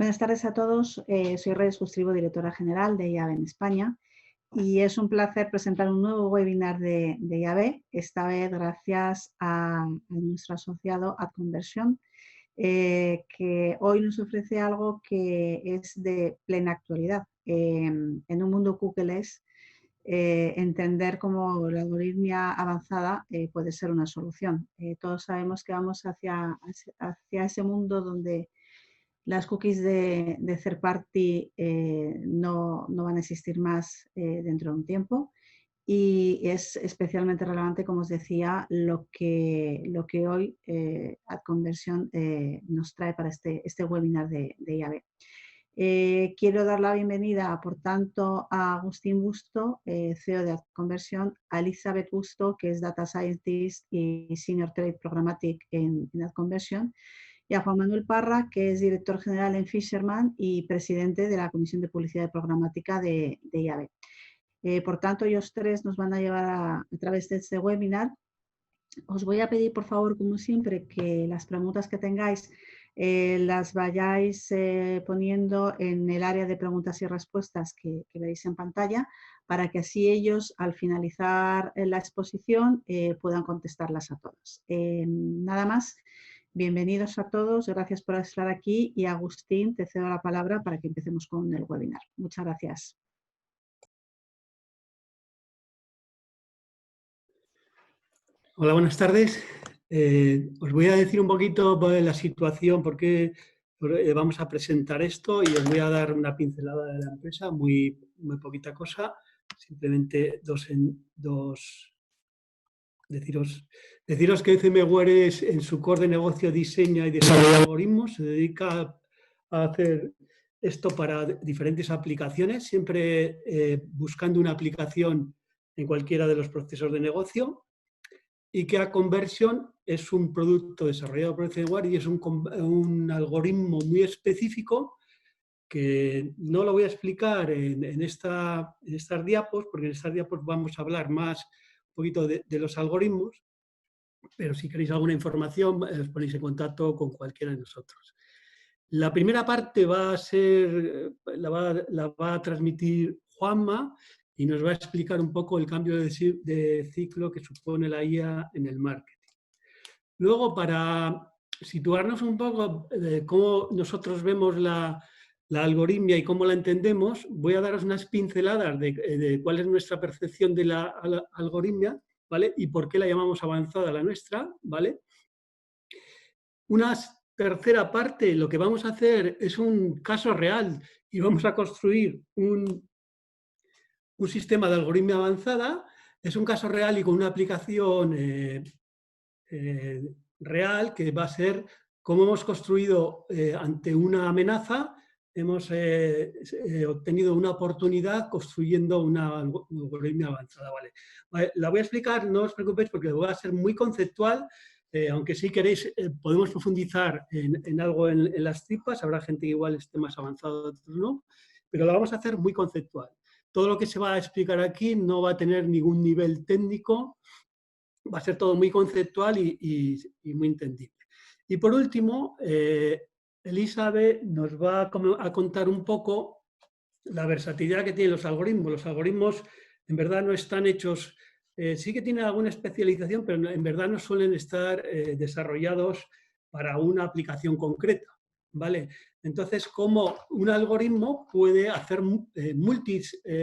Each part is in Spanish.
Buenas tardes a todos. Soy Reyes Justribo, directora general de IAB en España, y es un placer presentar un nuevo webinar de IAB, esta vez gracias a nuestro asociado AdConversion, que hoy nos ofrece algo que es de plena actualidad. En un mundo cookieless, entender cómo la algoritmia avanzada puede ser una solución. Todos sabemos que vamos hacia ese mundo donde las cookies de third party no van a existir más dentro de un tiempo, y es especialmente relevante, como os decía, lo que hoy AdConversion nos trae para este webinar de IAB. Quiero dar la bienvenida, por tanto, a Agustín Busto, CEO de AdConversion, a Elizabeth Busto, que es Data Scientist y Senior Trade Programmatic en AdConversion, y a Juan Manuel Parra, que es director general en Fisherman y presidente de la Comisión de Publicidad Programática de IAB. Por tanto, ellos tres nos van a llevar a través de este webinar. Os voy a pedir, por favor, como siempre, que las preguntas que tengáis las vayáis poniendo en el área de preguntas y respuestas que veis en pantalla, para que así ellos, al finalizar la exposición, puedan contestarlas a todas. Nada más. Bienvenidos a todos, gracias por estar aquí, y Agustín, te cedo la palabra para que empecemos con el webinar. Muchas gracias. Hola, buenas tardes. Os voy a decir un poquito de la situación, por qué vamos a presentar esto, y os voy a dar una pincelada de la empresa, muy poquita cosa, simplemente deciros que CMware en su core de negocio diseña y desarrolla algoritmos, se dedica a hacer esto para diferentes aplicaciones, siempre buscando una aplicación en cualquiera de los procesos de negocio, y que AdConversion es un producto desarrollado por CMware y es un algoritmo muy específico que no lo voy a explicar en estas diapos, porque en estas diapos vamos a hablar más un poquito de los algoritmos, pero si queréis alguna información os ponéis en contacto con cualquiera de nosotros. La primera parte va a ser, la va a transmitir Juanma, y nos va a explicar un poco el cambio de ciclo que supone la IA en el marketing. Luego, para situarnos un poco de cómo nosotros vemos la algoritmia y cómo la entendemos, voy a daros unas pinceladas de cuál es nuestra percepción de la algoritmia, ¿vale? Y por qué la llamamos avanzada la nuestra, ¿vale? Una tercera parte, lo que vamos a hacer es un caso real y vamos a construir un sistema de algoritmia avanzada. Es un caso real y con una aplicación real, que va a ser cómo hemos construido ante una amenaza, hemos obtenido una oportunidad construyendo una algoritmia avanzada. ¿Vale? La voy a explicar, no os preocupéis, porque va a ser muy conceptual, aunque si queréis podemos profundizar en algo en las tripas, habrá gente que igual esté más avanzado, otros no, pero la vamos a hacer muy conceptual. Todo lo que se va a explicar aquí no va a tener ningún nivel técnico, va a ser todo muy conceptual y muy entendible. Y por último, Elizabeth nos va a contar un poco la versatilidad que tienen los algoritmos. Los algoritmos en verdad no están hechos, sí que tienen alguna especialización, pero en verdad no suelen estar desarrollados para una aplicación concreta, ¿vale? Entonces, como un algoritmo puede hacer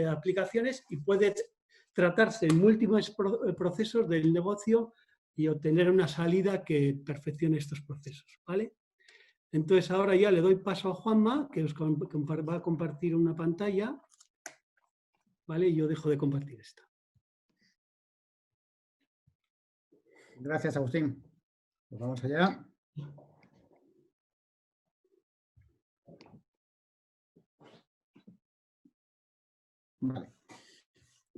aplicaciones y puede tratarse en múltiples procesos del negocio y obtener una salida que perfeccione estos procesos, ¿vale? Entonces, ahora ya le doy paso a Juanma, que os va a compartir una pantalla, ¿vale? Y yo dejo de compartir esta. Gracias, Agustín. Pues vamos allá. Vale.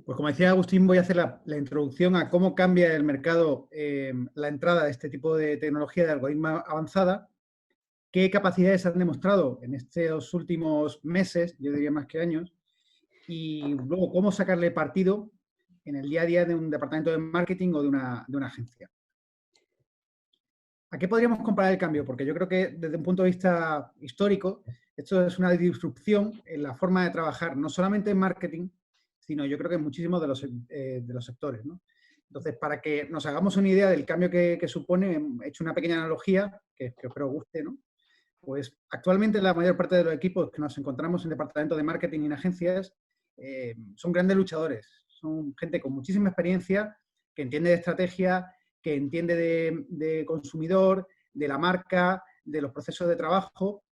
Pues como decía Agustín, voy a hacer la introducción a cómo cambia el mercado la entrada de este tipo de tecnología de algoritmo avanzada, qué capacidades han demostrado en estos últimos meses, yo diría más que años, y luego cómo sacarle partido en el día a día de un departamento de marketing o de una agencia. ¿A qué podríamos comparar el cambio? Porque yo creo que desde un punto de vista histórico, Esto es una disrupción en la forma de trabajar, no solamente en marketing, sino yo creo que en muchísimos de los sectores, ¿no? Entonces, para que nos hagamos una idea del cambio que supone, he hecho una pequeña analogía que espero guste, ¿no? Pues actualmente la mayor parte de los equipos que nos encontramos en departamentos de marketing y en agencias son grandes luchadores, son gente con muchísima experiencia, que entiende de estrategia, que entiende de consumidor, de la marca, de los procesos de trabajo.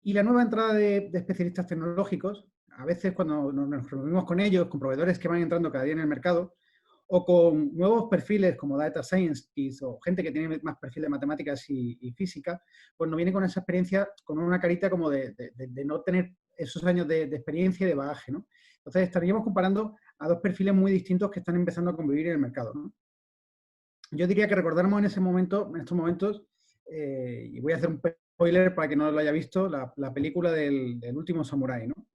Y la nueva entrada de especialistas tecnológicos, a veces cuando nos reunimos con ellos, con proveedores que van entrando cada día en el mercado, o con nuevos perfiles como Data Scientists o gente que tiene más perfil de matemáticas y física, pues nos viene con esa experiencia, con una carita como de no tener esos años de experiencia y de bagaje, ¿no? Entonces estaríamos comparando a dos perfiles muy distintos que están empezando a convivir en el mercado, ¿no? Yo diría que recordáramos en estos momentos, y voy a hacer un spoiler para que no lo haya visto, la película del último samurái, ¿no?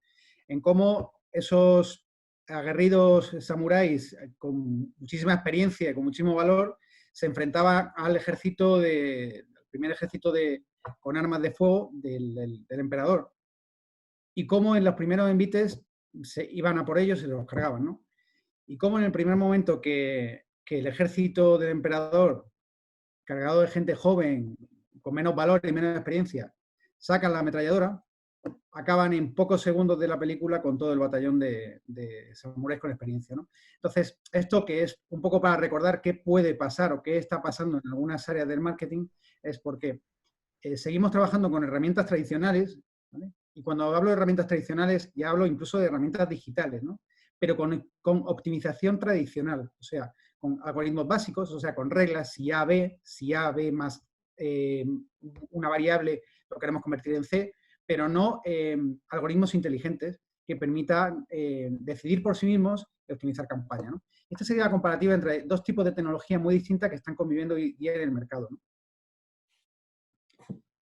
En cómo esos aguerridos samuráis con muchísima experiencia, con muchísimo valor, se enfrentaban al ejército el primer ejército con armas de fuego del emperador. Y cómo en los primeros envites se iban a por ellos y se los cargaban, ¿no? Y cómo en el primer momento que el ejército del emperador, cargado de gente joven, con menos valor y menos experiencia, sacan la ametralladora, acaban en pocos segundos de la película con todo el batallón de samuráis con experiencia, ¿no? Entonces, esto que es un poco para recordar qué puede pasar o qué está pasando en algunas áreas del marketing, es porque seguimos trabajando con herramientas tradicionales, ¿vale? Y cuando hablo de herramientas tradicionales, ya hablo incluso de herramientas digitales, ¿no? Pero con optimización tradicional, o sea, con algoritmos básicos, o sea, con reglas, si A, B más una variable lo queremos convertir en C, pero no algoritmos inteligentes que permitan decidir por sí mismos y optimizar campaña, ¿no? Esta sería la comparativa entre dos tipos de tecnología muy distintas que están conviviendo hoy día en el mercado, ¿no?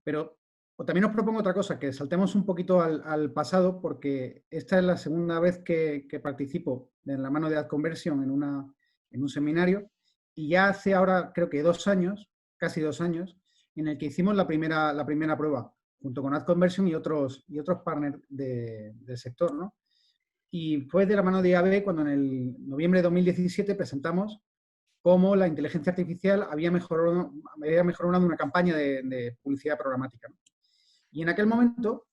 Pero también os propongo otra cosa, que saltemos un poquito al pasado, porque esta es la segunda vez que participo en la mano de AdConversion en un seminario, y ya hace ahora creo que 2 años, casi 2 años, en el que hicimos la primera prueba, junto con AdConversion y otros partners del sector, ¿no? Y fue de la mano de IAB cuando en el noviembre de 2017 presentamos cómo la inteligencia artificial había mejorado una campaña de publicidad programática, ¿no? Y en aquel momento,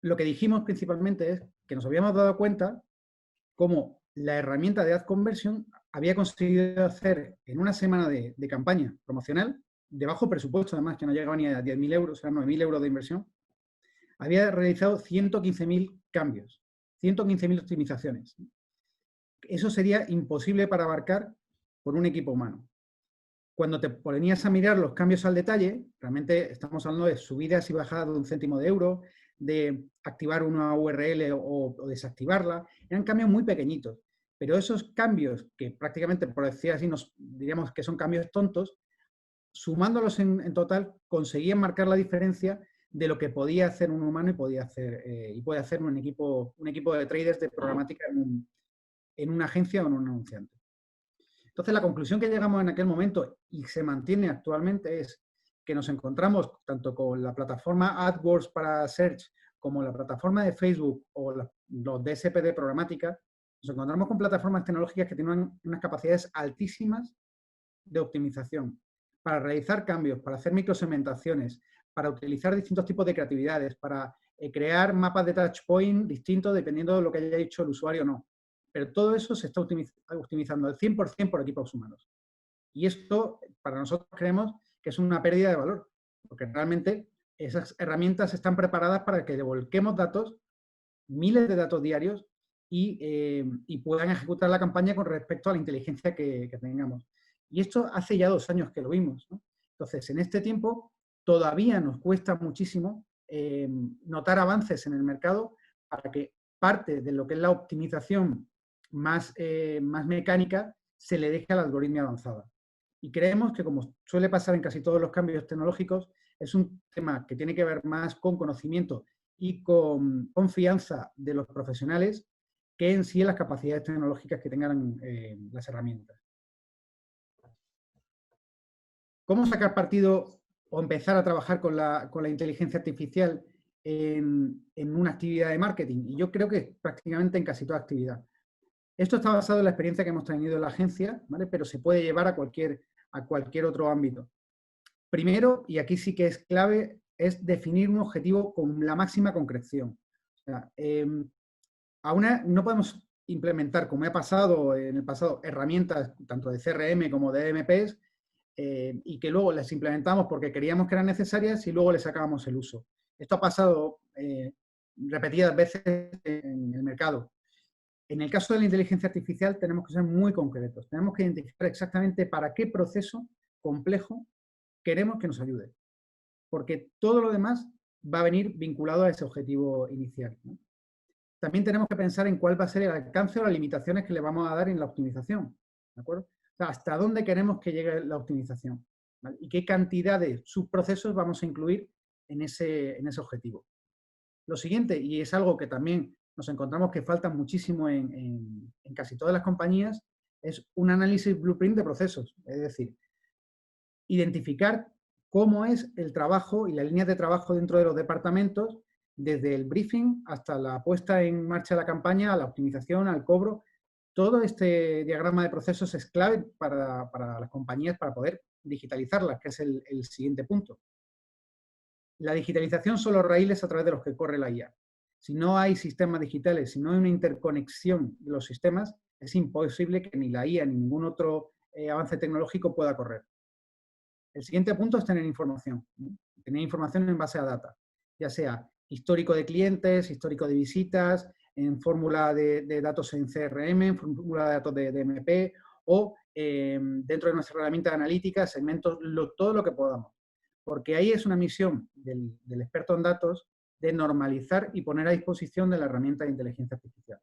lo que dijimos principalmente es que nos habíamos dado cuenta cómo la herramienta de AdConversion había conseguido hacer en una semana de campaña promocional, de bajo presupuesto además, que no llegaba ni a 10.000 euros, eran 9.000 euros de inversión, había realizado 115.000 cambios, 115.000 optimizaciones. Eso sería imposible para abarcar por un equipo humano. Cuando te ponías a mirar los cambios al detalle, realmente estamos hablando de subidas y bajadas de 1 céntimo de euro, de activar una URL o desactivarla, eran cambios muy pequeñitos. Pero esos cambios, que prácticamente, por decir así, diríamos que son cambios tontos, sumándolos en total, conseguían marcar la diferencia de lo que podía hacer un humano y puede hacer un equipo de traders de programática en una agencia o en un anunciante. Entonces, la conclusión que llegamos en aquel momento y se mantiene actualmente es que nos encontramos tanto con la plataforma AdWords para Search como la plataforma de Facebook o los DSP de programática, nos encontramos con plataformas tecnológicas que tienen unas capacidades altísimas de optimización para realizar cambios, para hacer microsegmentaciones, para utilizar distintos tipos de creatividades, para crear mapas de touchpoint distintos dependiendo de lo que haya hecho el usuario o no. Pero todo eso se está optimizando al 100% por equipos humanos. Y esto, para nosotros, creemos que es una pérdida de valor, porque realmente esas herramientas están preparadas para que devolquemos datos, miles de datos diarios, y puedan ejecutar la campaña con respecto a la inteligencia que tengamos. Y esto hace ya 2 años que lo vimos, ¿no? Entonces, en este tiempo, todavía nos cuesta muchísimo notar avances en el mercado para que parte de lo que es la optimización más mecánica se le deje al algoritmo avanzada. Y creemos que, como suele pasar en casi todos los cambios tecnológicos, es un tema que tiene que ver más con conocimiento y con confianza de los profesionales que en sí en las capacidades tecnológicas que tengan las herramientas. ¿Cómo sacar partido o empezar a trabajar con la inteligencia artificial en una actividad de marketing. Y yo creo que prácticamente en casi toda actividad. Esto está basado en la experiencia que hemos tenido en la agencia, ¿vale? Pero se puede llevar a cualquier otro ámbito. Primero, y aquí sí que es clave, es definir un objetivo con la máxima concreción. O sea, aún no podemos implementar, como ha pasado en el pasado, herramientas tanto de CRM como de EMPs, y que luego las implementamos porque queríamos que eran necesarias y luego les sacábamos el uso. Esto ha pasado repetidas veces en el mercado. En el caso de la inteligencia artificial tenemos que ser muy concretos. Tenemos que identificar exactamente para qué proceso complejo queremos que nos ayude. Porque todo lo demás va a venir vinculado a ese objetivo inicial, ¿no? También tenemos que pensar en cuál va a ser el alcance o las limitaciones que le vamos a dar en la optimización, ¿de acuerdo? O sea, hasta dónde queremos que llegue la optimización, ¿vale? Y qué cantidad de subprocesos vamos a incluir en ese objetivo. Lo siguiente, y es algo que también nos encontramos que falta muchísimo en casi todas las compañías, es un análisis blueprint de procesos. Es decir, identificar cómo es el trabajo y las líneas de trabajo dentro de los departamentos, desde el briefing hasta la puesta en marcha de la campaña, a la optimización, al cobro. Todo este diagrama de procesos es clave para las compañías para poder digitalizarlas, que es el siguiente punto. La digitalización son los raíles a través de los que corre la IA. Si no hay sistemas digitales, si no hay una interconexión de los sistemas, es imposible que ni la IA ni ningún otro avance tecnológico pueda correr. El siguiente punto es tener información, ¿no? Tener información en base a data, ya sea histórico de clientes, histórico de visitas, en fórmula de datos en CRM, en fórmula de datos de MP o dentro de nuestra herramienta de analítica, segmentos, todo lo que podamos. Porque ahí es una misión del experto en datos de normalizar y poner a disposición de la herramienta de inteligencia artificial.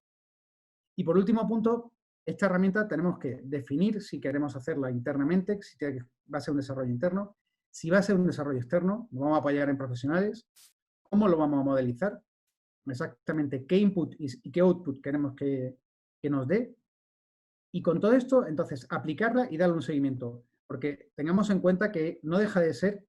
Y por último punto, esta herramienta tenemos que definir si queremos hacerla internamente, si va a ser un desarrollo interno, si va a ser un desarrollo externo, lo vamos a apoyar en profesionales, cómo lo vamos a modelizar, exactamente qué input y qué output queremos que nos dé. Y con todo esto, entonces, aplicarla y darle un seguimiento. Porque tengamos en cuenta que no deja de ser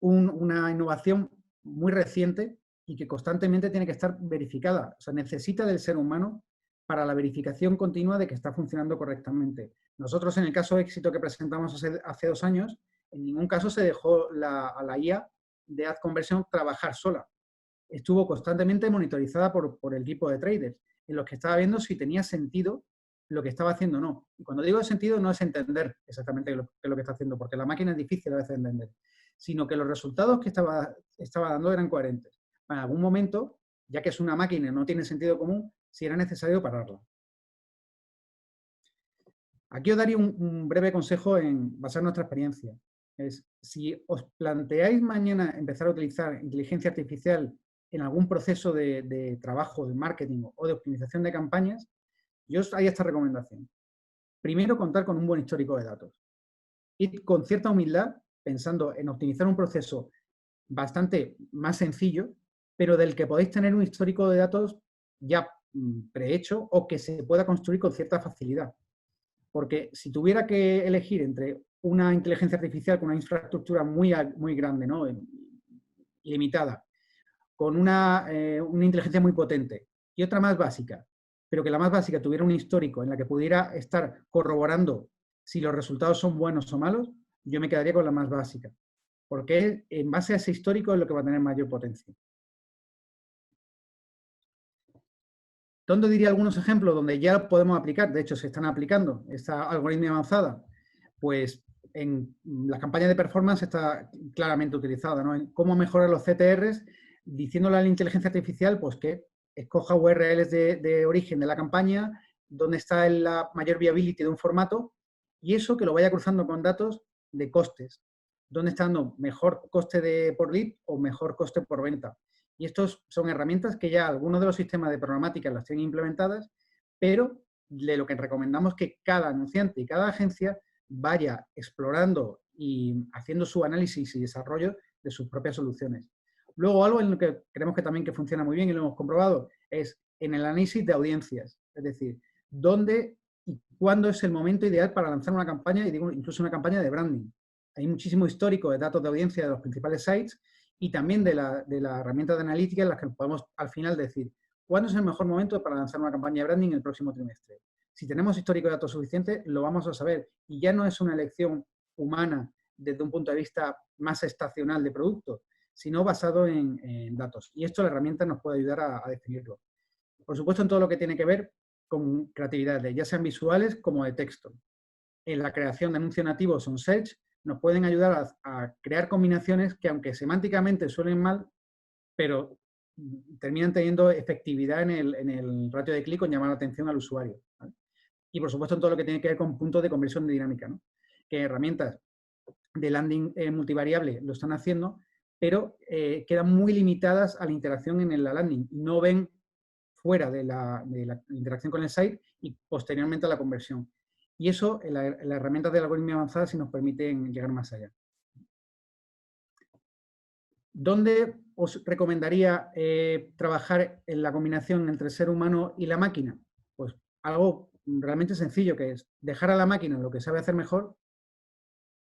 una innovación muy reciente y que constantemente tiene que estar verificada. O sea, necesita del ser humano para la verificación continua de que está funcionando correctamente. Nosotros, en el caso de éxito que presentamos hace 2 años, en ningún caso se dejó a la IA de Ad Conversion trabajar sola. Estuvo constantemente monitorizada por el equipo de traders, en los que estaba viendo si tenía sentido lo que estaba haciendo o no. Y cuando digo sentido, no es entender exactamente lo que está haciendo, porque la máquina es difícil a veces de entender, sino que los resultados que estaba dando eran coherentes. En algún momento, ya que es una máquina y no tiene sentido común, si era necesario pararla. Aquí os daría un breve consejo en basar nuestra experiencia. Es, si os planteáis mañana empezar a utilizar inteligencia artificial en algún proceso de trabajo, de marketing o de optimización de campañas, yo os haría esta recomendación. Primero, contar con un buen histórico de datos. Y con cierta humildad, pensando en optimizar un proceso bastante más sencillo, pero del que podéis tener un histórico de datos ya prehecho o que se pueda construir con cierta facilidad. Porque si tuviera que elegir entre una inteligencia artificial con una infraestructura muy grande, ¿no?, ilimitada, con una inteligencia muy potente y otra más básica, pero que la más básica tuviera un histórico en la que pudiera estar corroborando si los resultados son buenos o malos, yo me quedaría con la más básica, porque en base a ese histórico es lo que va a tener mayor potencia. ¿Dónde diría algunos ejemplos donde ya podemos aplicar? De hecho, se están aplicando esta algoritmia avanzada. Pues en la campaña de performance está claramente utilizada, ¿no? En cómo mejorar los CTRs, diciéndole a la inteligencia artificial pues que escoja URLs de origen de la campaña, dónde está la mayor viability de un formato, y eso que lo vaya cruzando con datos de costes. ¿Dónde está dando mejor coste por lead o mejor coste por venta? Y estos son herramientas que ya algunos de los sistemas de programática las tienen implementadas, pero de lo que recomendamos que cada anunciante y cada agencia vaya explorando y haciendo su análisis y desarrollo de sus propias soluciones. Luego, algo en lo que creemos que también que funciona muy bien y lo hemos comprobado es en el análisis de audiencias. Es decir, dónde y cuándo es el momento ideal para lanzar una campaña, y digo incluso una campaña de branding. hay muchísimo histórico de datos de audiencia de los principales sites y también de la herramienta de analítica en las que podemos al final decir cuándo es el mejor momento para lanzar una campaña de branding el próximo trimestre. Si tenemos histórico de datos suficiente, lo vamos a saber. Y ya no es una elección humana desde un punto de vista más estacional de producto, sino basado en datos. Y esto la herramienta nos puede ayudar a definirlo. Por supuesto, en todo lo que tiene que ver con creatividades, ya sean visuales como de texto. En la creación de anuncios nativos on search nos pueden ayudar a crear combinaciones que, aunque semánticamente suenen mal, pero terminan teniendo efectividad en el ratio de clic o en llamar la atención al usuario, ¿vale? Y, por supuesto, en todo lo que tiene que ver con puntos de conversión de dinámica, ¿no? Que herramientas de landing multivariable lo están haciendo, pero quedan muy limitadas a la interacción en la landing. No ven fuera de la interacción con el site y posteriormente a la conversión. Y eso, las herramientas de algoritmia avanzada sí nos permiten llegar más allá. ¿Dónde os recomendaría trabajar en la combinación entre el ser humano y la máquina? Pues algo realmente sencillo, que es dejar a la máquina lo que sabe hacer mejor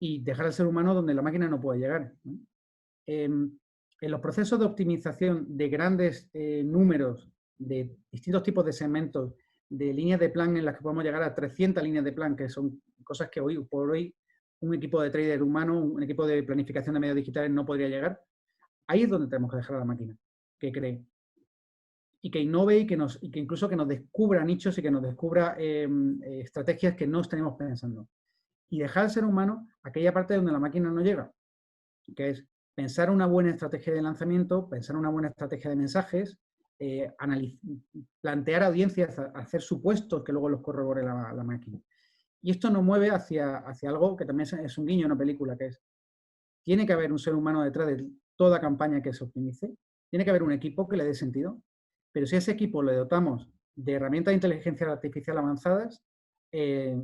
y dejar al ser humano donde la máquina no puede llegar, ¿no? En los procesos de optimización de grandes números, de distintos tipos de segmentos, de líneas de plan en las que podemos llegar a 300 líneas de plan, que son cosas que hoy por hoy un equipo de trader humano, un equipo de planificación de medios digitales no podría llegar. Ahí es donde tenemos que dejar a la máquina, que cree y que innove y que incluso que nos descubra nichos y que nos descubra estrategias que no tenemos pensando. Y dejar al ser humano aquella parte donde la máquina no llega, que es pensar una buena estrategia de lanzamiento, pensar una buena estrategia de mensajes, plantear audiencias, hacer supuestos que luego los corrobore la máquina. Y esto nos mueve hacia algo que también es un guiño en una película, que es, tiene que haber un ser humano detrás de toda campaña que se optimice, tiene que haber un equipo que le dé sentido, pero si a ese equipo le dotamos de herramientas de inteligencia artificial avanzadas,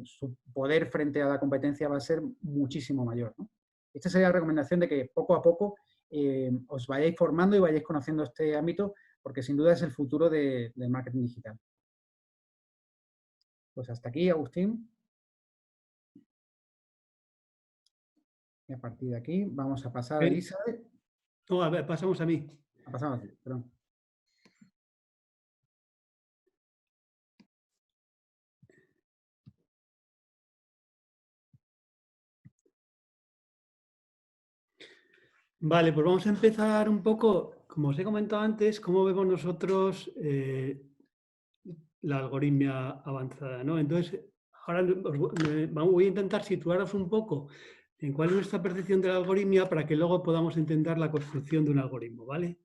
su poder frente a la competencia va a ser muchísimo mayor, ¿no? Esta sería la recomendación de que poco a poco os vayáis formando y vayáis conociendo este ámbito, porque sin duda es el futuro del marketing digital. Pues hasta aquí, Agustín. Y a partir de aquí vamos a pasar a Elizabeth. No, a ver, pasamos a mí. Pasamos a ti, perdón. Vale, pues vamos a empezar un poco, como os he comentado antes, cómo vemos nosotros la algoritmia avanzada, ¿no? Entonces, ahora voy a intentar situaros un poco en cuál es nuestra percepción de la algoritmia para que luego podamos entender la construcción de un algoritmo, ¿vale?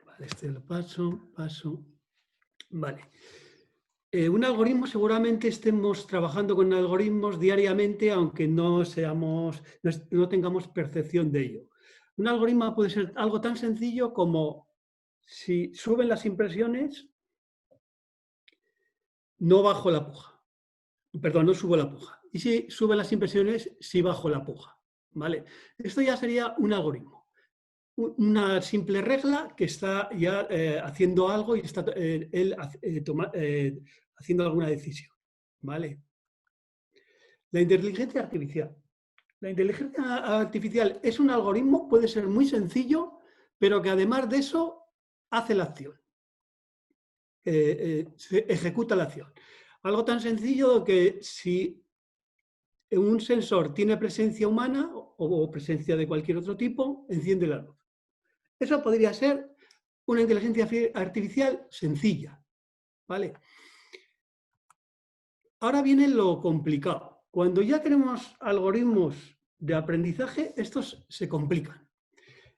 Vale, este lo paso. Vale. Un algoritmo, seguramente estemos trabajando con algoritmos diariamente, aunque no tengamos percepción de ello. Un algoritmo puede ser algo tan sencillo como si suben las impresiones, no bajo la puja. Perdón, no subo la puja. Y si suben las impresiones, sí bajo la puja, ¿vale? Esto ya sería un algoritmo. Una simple regla que está ya haciendo algo y está haciendo alguna decisión, ¿vale? La inteligencia artificial. La inteligencia artificial es un algoritmo, puede ser muy sencillo, pero que además de eso hace la acción. Se ejecuta la acción. Algo tan sencillo que si un sensor tiene presencia humana o presencia de cualquier otro tipo, enciende la luz. Eso podría ser una inteligencia artificial sencilla, ¿vale? Ahora viene lo complicado. Cuando ya tenemos algoritmos de aprendizaje, estos se complican.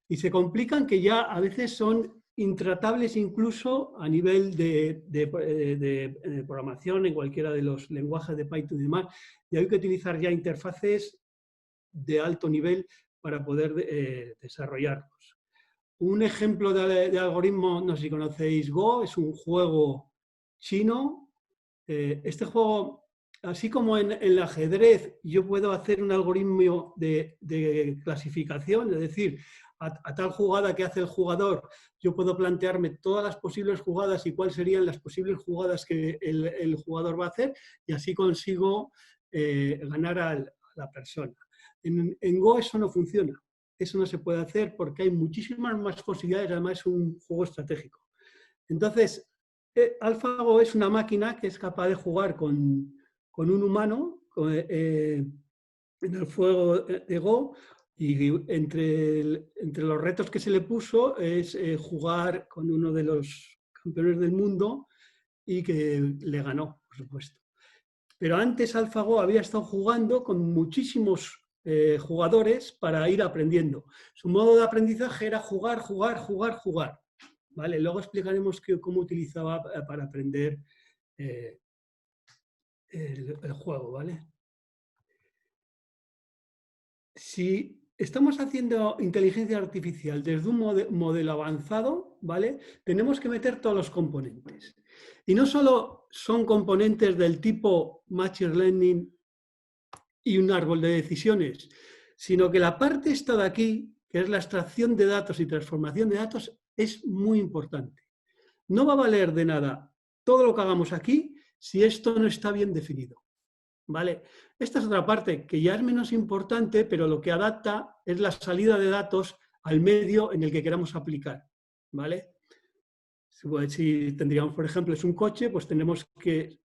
Y se complican que ya a veces son intratables incluso a nivel de programación en cualquiera de los lenguajes de Python y demás. Y hay que utilizar ya interfaces de alto nivel para poder desarrollarlos. Un ejemplo de algoritmo, no sé si conocéis Go, es un juego chino. Este juego, así como en el ajedrez, yo puedo hacer un algoritmo de clasificación, es decir, a tal jugada que hace el jugador, yo puedo plantearme todas las posibles jugadas y cuáles serían las posibles jugadas que el jugador va a hacer, y así consigo ganar a la persona. En Go eso no funciona. Eso no se puede hacer porque hay muchísimas más posibilidades, además es un juego estratégico. Entonces, AlphaGo es una máquina que es capaz de jugar con un humano en el juego de Go, y entre los retos que se le puso es jugar con uno de los campeones del mundo y que le ganó, por supuesto. Pero antes AlphaGo había estado jugando con muchísimos jugadores para ir aprendiendo. Su modo de aprendizaje era jugar, jugar, jugar, jugar. ¿Vale? Luego explicaremos cómo utilizaba para aprender el juego, ¿vale? Si estamos haciendo inteligencia artificial desde un modelo avanzado, ¿vale? Tenemos que meter todos los componentes. Y no solo son componentes del tipo Machine Learning y un árbol de decisiones, sino que la parte esta de aquí, que es la extracción de datos y transformación de datos, es muy importante. No va a valer de nada todo lo que hagamos aquí si esto no está bien definido, ¿vale? Esta es otra parte que ya es menos importante, pero lo que adapta es la salida de datos al medio en el que queramos aplicar, ¿vale? Si tendríamos, por ejemplo, es un coche, pues tenemos que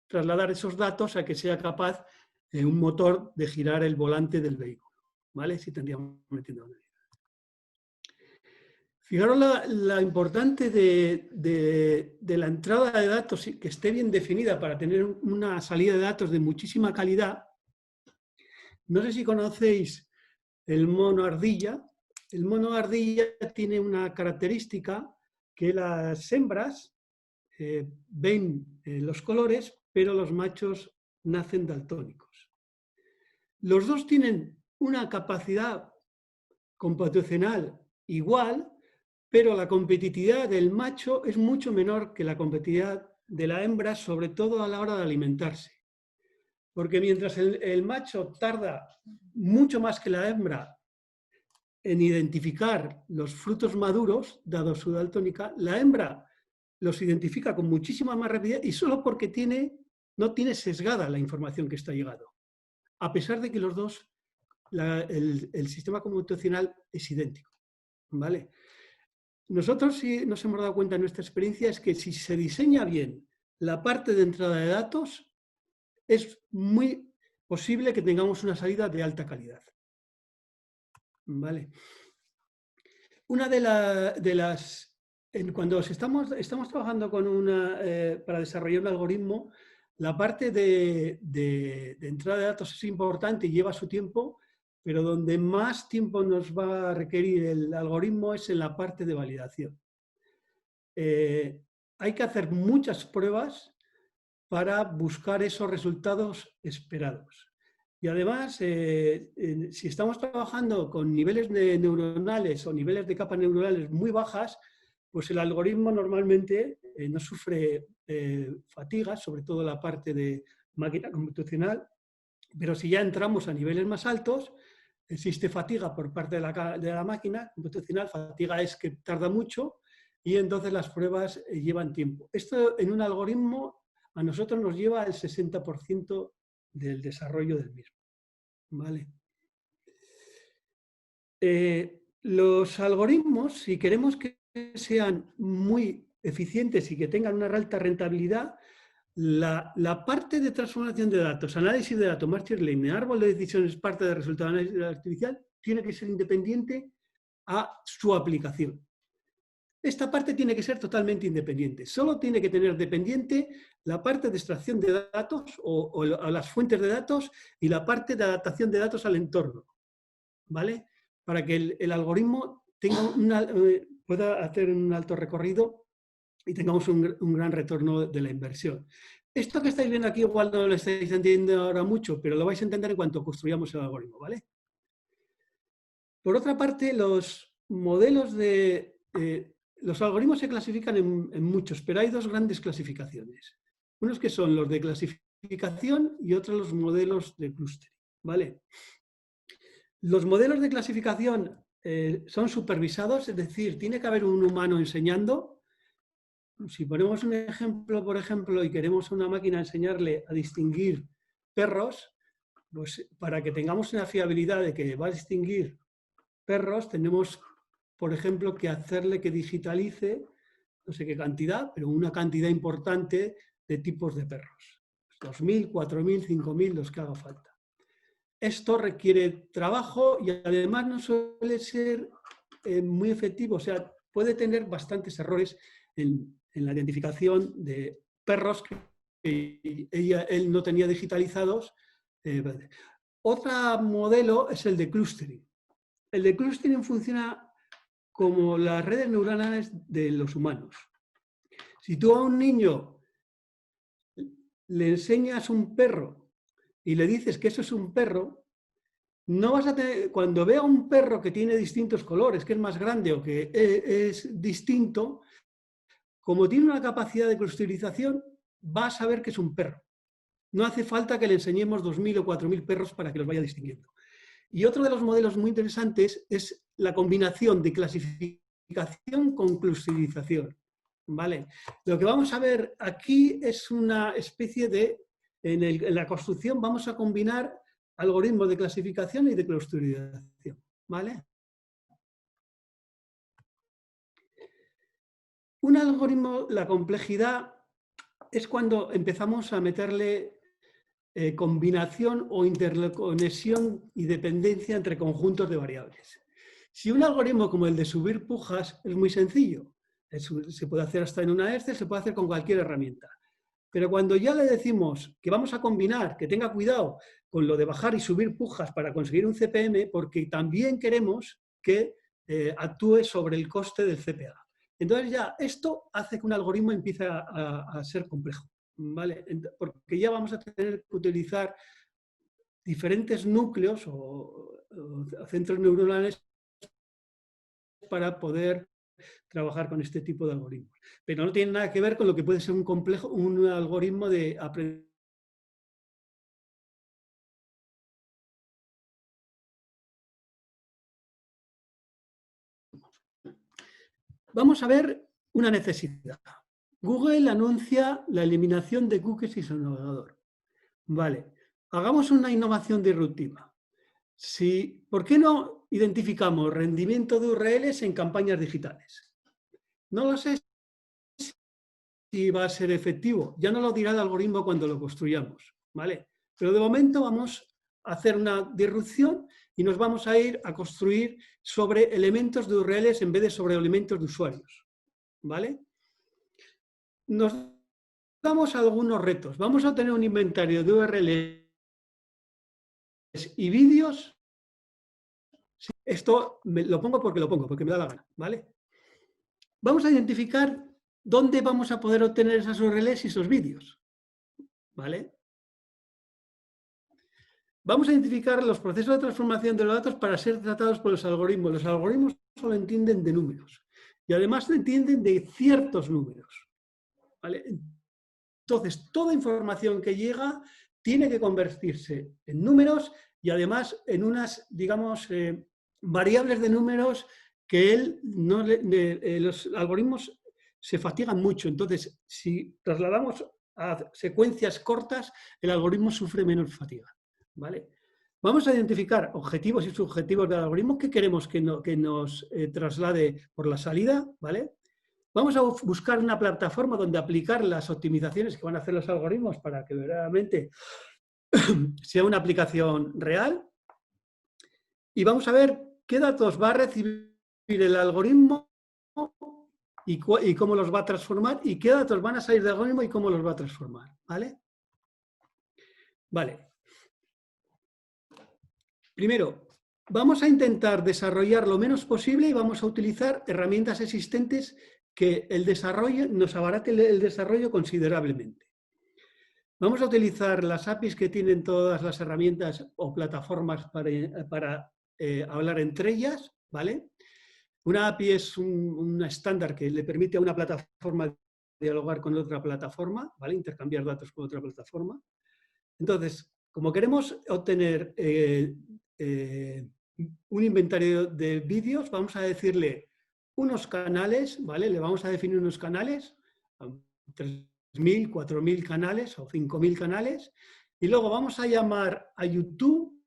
trasladar esos datos a que sea capaz un motor de girar el volante del vehículo, ¿vale? Si tendríamos metiendo. Fijaros la importante de la entrada de datos que esté bien definida para tener una salida de datos de muchísima calidad. No sé si conocéis el mono ardilla. El mono ardilla tiene una característica que las hembras ven los colores, pero los machos nacen daltónicos. Los dos tienen una capacidad computacional igual, pero la competitividad del macho es mucho menor que la competitividad de la hembra, sobre todo a la hora de alimentarse. Porque mientras el macho tarda mucho más que la hembra en identificar los frutos maduros, dado su daltónica, la hembra los identifica con muchísima más rapidez y solo porque no tiene sesgada la información que está llegando. A pesar de que los dos, el sistema computacional es idéntico, ¿vale? Nosotros sí nos hemos dado cuenta en nuestra experiencia es que si se diseña bien la parte de entrada de datos, es muy posible que tengamos una salida de alta calidad. ¿Vale? Una de las... Cuando estamos trabajando con para desarrollar un algoritmo, la parte de entrada de datos es importante y lleva su tiempo, pero donde más tiempo nos va a requerir el algoritmo es en la parte de validación. Hay que hacer muchas pruebas para buscar esos resultados esperados. Y además, si estamos trabajando con niveles neuronales o niveles de capas neuronales muy bajas, pues el algoritmo normalmente no sufre fatiga, sobre todo la parte de máquina computacional, pero si ya entramos a niveles más altos, existe fatiga por parte de la máquina computacional. Fatiga es que tarda mucho y entonces las pruebas llevan tiempo. Esto en un algoritmo a nosotros nos lleva el 60% del desarrollo del mismo. ¿Vale? Los algoritmos, si queremos que sean muy eficientes y que tengan una alta rentabilidad, la parte de transformación de datos, análisis de datos, machine learning, árbol de decisiones, parte del resultado de análisis artificial, tiene que ser independiente a su aplicación. Esta parte tiene que ser totalmente independiente. Solo tiene que tener dependiente la parte de extracción de datos o las fuentes de datos y la parte de adaptación de datos al entorno, ¿vale? Para que el algoritmo pueda hacer un alto recorrido y tengamos un gran retorno de la inversión. Esto que estáis viendo aquí igual no lo estáis entendiendo ahora mucho, pero lo vais a entender en cuanto construyamos el algoritmo, ¿vale? Por otra parte, los modelos los algoritmos se clasifican en muchos, pero hay dos grandes clasificaciones. Unos que son los de clasificación y otros los modelos de clúster, ¿vale? Los modelos de clasificación son supervisados, es decir, tiene que haber un humano enseñando. Si ponemos un ejemplo, por ejemplo, y queremos a una máquina enseñarle a distinguir perros, pues para que tengamos una fiabilidad de que va a distinguir perros, tenemos, por ejemplo, que hacerle que digitalice, no sé qué cantidad, pero una cantidad importante de tipos de perros. 2.000, 4.000, 5.000, los que haga falta. Esto requiere trabajo y además no suele ser muy efectivo, o sea, puede tener bastantes errores en la identificación de perros que él no tenía digitalizados. Otro modelo es el de clustering. El de clustering funciona como las redes neuronales de los humanos. Si tú a un niño le enseñas un perro y le dices que eso es un perro, no vas a tener, cuando vea un perro que tiene distintos colores, que es más grande o que es distinto, como tiene una capacidad de clusterización, va a saber que es un perro. No hace falta que le enseñemos 2.000 o 4.000 perros para que los vaya distinguiendo. Y otro de los modelos muy interesantes es la combinación de clasificación con clusterización. ¿Vale? Lo que vamos a ver aquí es una especie de, en la construcción vamos a combinar algoritmos de clasificación y de clusterización. ¿Vale? Un algoritmo, la complejidad es cuando empezamos a meterle combinación o interconexión y dependencia entre conjuntos de variables. Si un algoritmo como el de subir pujas es muy sencillo, se puede hacer hasta en una Excel, se puede hacer con cualquier herramienta. Pero cuando ya le decimos que vamos a combinar, que tenga cuidado con lo de bajar y subir pujas para conseguir un CPM, porque también queremos que actúe sobre el coste del CPA. Entonces ya esto hace que un algoritmo empiece a ser complejo, ¿vale? Porque ya vamos a tener que utilizar diferentes núcleos o centros neuronales para poder trabajar con este tipo de algoritmos. Pero no tiene nada que ver con lo que puede ser un algoritmo de aprendizaje. Vamos a ver una necesidad. Google anuncia la eliminación de cookies y su navegador. Vale, hagamos una innovación disruptiva. ¿Por qué no identificamos rendimiento de URLs en campañas digitales? No lo sé si va a ser efectivo. Ya nos lo dirá el algoritmo cuando lo construyamos, ¿vale? Pero de momento vamos a hacer una disrupción y nos vamos a ir a construir sobre elementos de URLs en vez de sobre elementos de usuarios, ¿vale? Nos damos algunos retos. Vamos a tener un inventario de URLs y vídeos. Esto lo pongo, porque me da la gana, ¿vale? Vamos a identificar dónde vamos a poder obtener esas URLs y esos vídeos, ¿vale? Vamos a identificar los procesos de transformación de los datos para ser tratados por los algoritmos. Los algoritmos solo entienden de números y además entienden de ciertos números, ¿vale? Entonces, toda información que llega tiene que convertirse en números y además en unas, digamos, variables de números que los algoritmos se fatigan mucho. Entonces, si trasladamos a secuencias cortas, el algoritmo sufre menos fatiga, ¿vale? Vamos a identificar objetivos y subjetivos del algoritmo que queremos que nos traslade por la salida, ¿vale? Vamos a buscar una plataforma donde aplicar las optimizaciones que van a hacer los algoritmos para que verdaderamente sea una aplicación real. Y vamos a ver qué datos va a recibir el algoritmo y cómo los va a transformar y qué datos van a salir del algoritmo y cómo los va a transformar. ¿Vale? Vale. Primero, vamos a intentar desarrollar lo menos posible y vamos a utilizar herramientas existentes que nos abarate el desarrollo considerablemente. Vamos a utilizar las APIs que tienen todas las herramientas o plataformas para hablar entre ellas, ¿vale? Una API es un estándar que le permite a una plataforma dialogar con otra plataforma, ¿vale? Intercambiar datos con otra plataforma. Entonces, como queremos obtener un inventario de vídeos, vamos a decirle unos canales, ¿vale? Le vamos a definir unos canales, 3.000, 4.000 canales o 5.000 canales, y luego vamos a llamar a YouTube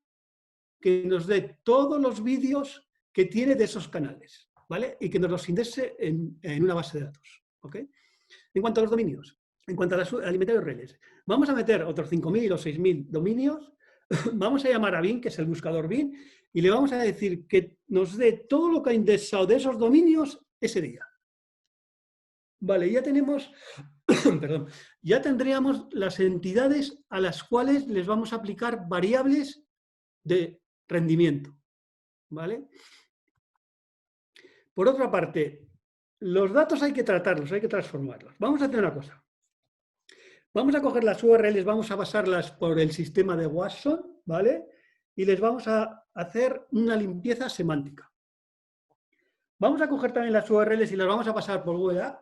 que nos dé todos los vídeos que tiene de esos canales, ¿vale? Y que nos los indexe en una base de datos, ¿ok? En cuanto a los dominios, en cuanto al inventario de URLs, vamos a meter otros 5.000 o 6.000 dominios, vamos a llamar a Bing, que es el buscador Bing, y le vamos a decir que nos dé todo lo que ha indexado de esos dominios ese día. Vale, ya tenemos, perdón, ya tendríamos las entidades a las cuales les vamos a aplicar variables de rendimiento, ¿vale? Por otra parte, los datos hay que tratarlos, hay que transformarlos. Vamos a hacer una cosa. Vamos a coger las URLs, vamos a basarlas por el sistema de Watson, ¿vale? Y les vamos a hacer una limpieza semántica. Vamos a coger también las URLs y las vamos a pasar por Google Ads.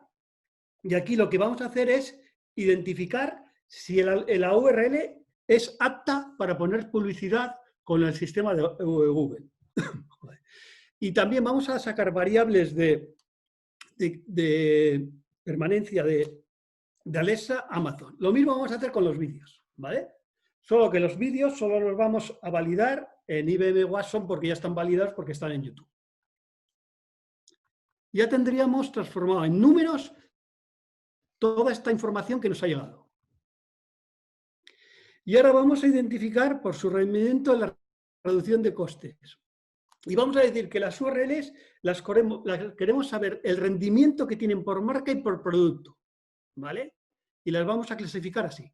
Y aquí lo que vamos a hacer es identificar si la URL es apta para poner publicidad con el sistema de Google. Y también vamos a sacar variables de permanencia de Alexa, Amazon. Lo mismo vamos a hacer con los vídeos, ¿vale? Solo que los vídeos solo los vamos a validar en IBM Watson porque ya están validados porque están en YouTube. Ya tendríamos transformado en números toda esta información que nos ha llegado. Y ahora vamos a identificar por su rendimiento la reducción de costes. Y vamos a decir que las URLs las queremos saber el rendimiento que tienen por marca y por producto, ¿vale? Y las vamos a clasificar así.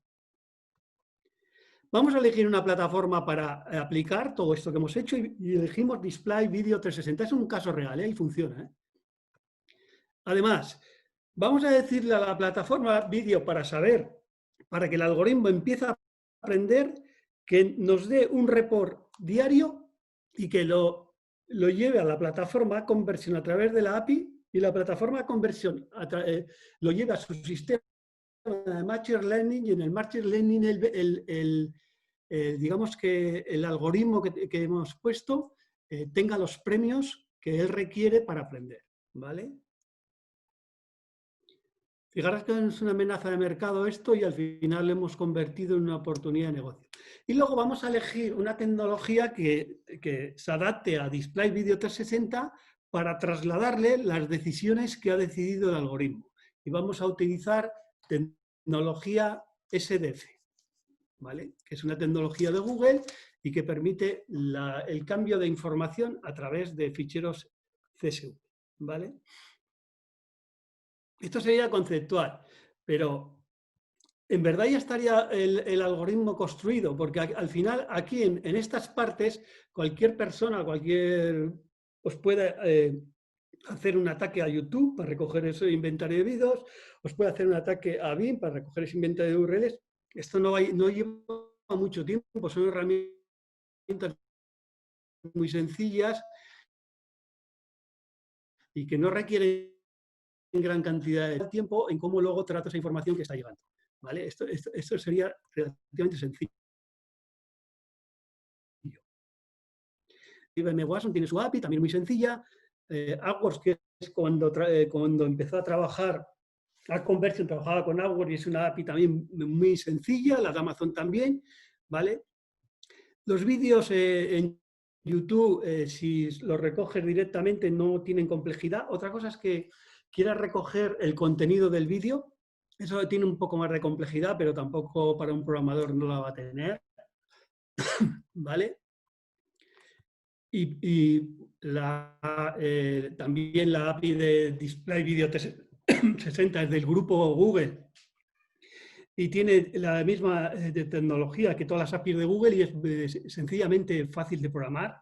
Vamos a elegir una plataforma para aplicar todo esto que hemos hecho y elegimos Display Video 360. Es un caso real, ¿eh? Y funciona, ¿eh? Además, vamos a decirle a la plataforma vídeo para que el algoritmo empiece a aprender, que nos dé un report diario y que lo lleve a la plataforma conversión a través de la API y la plataforma conversión lo lleve a su sistema de Machine Learning, y en el Machine Learning digamos que el algoritmo que hemos puesto tenga los premios que él requiere para aprender, ¿vale? Fijaros que es una amenaza de mercado esto y al final lo hemos convertido en una oportunidad de negocio. Y luego vamos a elegir una tecnología que se adapte a Display Video 360 para trasladarle las decisiones que ha decidido el algoritmo. Y vamos a utilizar tecnología SDF, ¿vale? Que es una tecnología de Google y que permite el cambio de información a través de ficheros CSV, ¿vale? Esto sería conceptual, pero en verdad ya estaría el algoritmo construido, porque al final aquí en estas partes cualquier persona, os puede hacer un ataque a YouTube para recoger ese inventario de vídeos, os puede hacer un ataque a Bing para recoger ese inventario de URLs. Esto no lleva mucho tiempo, son herramientas muy sencillas y que no requieren gran cantidad de tiempo en cómo luego trato esa información que está llegando, ¿vale? Esto sería relativamente sencillo. IBM Watson tiene su API, también muy sencilla. AdWords, que es cuando empezó a trabajar, AdConversion trabajaba con AdWords y es una API también muy sencilla, la de Amazon también, ¿vale? Los vídeos en YouTube, si los recoges directamente, no tienen complejidad. Otra cosa es que quieras recoger el contenido del vídeo, eso tiene un poco más de complejidad, pero tampoco para un programador no la va a tener, ¿vale? Y también la API de Display Video 360 es del grupo Google y tiene la misma tecnología que todas las APIs de Google y es sencillamente fácil de programar,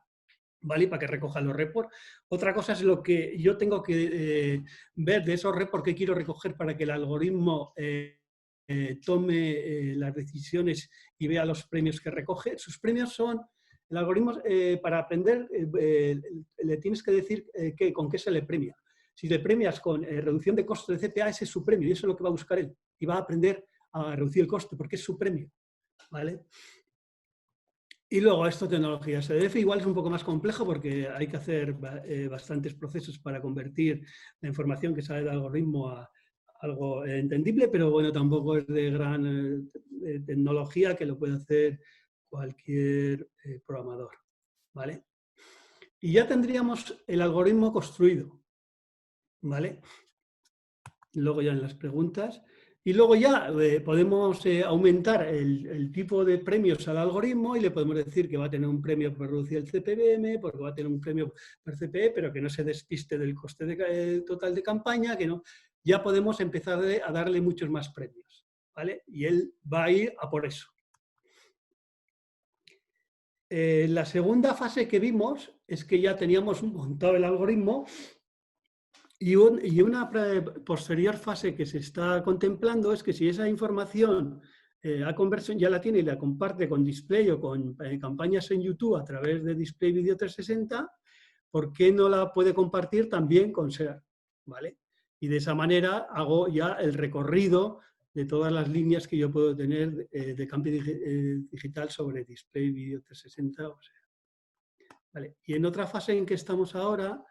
¿vale? Para que recoja los reports. Otra cosa es lo que yo tengo que ver de esos reports que quiero recoger para que el algoritmo tome las decisiones y vea los premios que recoge. Sus premios son, el algoritmo para aprender le tienes que decir con qué se le premia. Si le premias con reducción de costes de CPA, ese es su premio y eso es lo que va a buscar él. Y va a aprender a reducir el coste porque es su premio, ¿vale? Y luego esto, tecnología SDF, igual es un poco más complejo porque hay que hacer bastantes procesos para convertir la información que sale del algoritmo a algo entendible, pero bueno, tampoco es de gran tecnología que lo puede hacer cualquier programador, ¿vale? Y ya tendríamos el algoritmo construido, ¿vale? Luego ya en las preguntas. Y luego ya podemos aumentar el tipo de premios al algoritmo y le podemos decir que va a tener un premio por reducir el CPBM, porque va a tener un premio por CPE, pero que no se despiste del coste total de campaña, que no. Ya podemos empezar a darle muchos más premios, ¿vale? Y él va a ir a por eso. La segunda fase que vimos es que ya teníamos montado el algoritmo y una posterior fase que se está contemplando es que si esa información a conversión ya la tiene y la comparte con display o con campañas en YouTube a través de Display Video 360, ¿por qué no la puede compartir también con SER? ¿Vale? Y de esa manera hago ya el recorrido de todas las líneas que yo puedo tener de cambio digital sobre Display Video 360 o SER. ¿Vale? Y en otra fase en que estamos ahora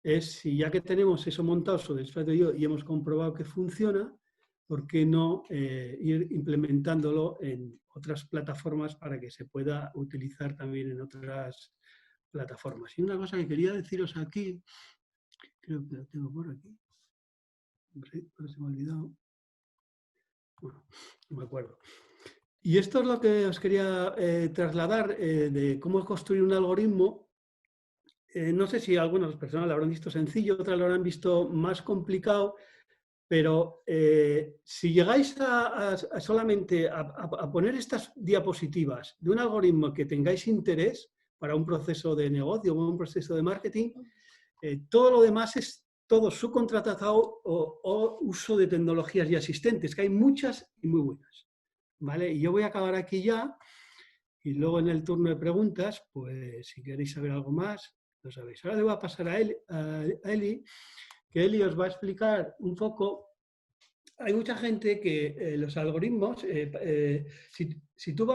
es si ya que tenemos eso montado sobre Strategy y hemos comprobado que funciona, ¿por qué no ir implementándolo en otras plataformas para que se pueda utilizar también en otras plataformas? Y una cosa que quería deciros aquí, creo que la tengo por aquí, pero se me ha olvidado. Bueno, no me acuerdo. Y esto es lo que os quería trasladar de cómo construir un algoritmo. No sé si algunas personas lo habrán visto sencillo, otras lo habrán visto más complicado, pero si llegáis solamente a poner estas diapositivas de un algoritmo que tengáis interés para un proceso de negocio o un proceso de marketing, todo lo demás es todo subcontratado o uso de tecnologías y asistentes, que hay muchas y muy buenas. ¿Vale? Y yo voy a acabar aquí ya, y luego en el turno de preguntas, pues si queréis saber algo más, lo sabéis. Ahora le voy a pasar a Eli, que Eli os va a explicar un poco. Hay mucha gente que los algoritmos, si tú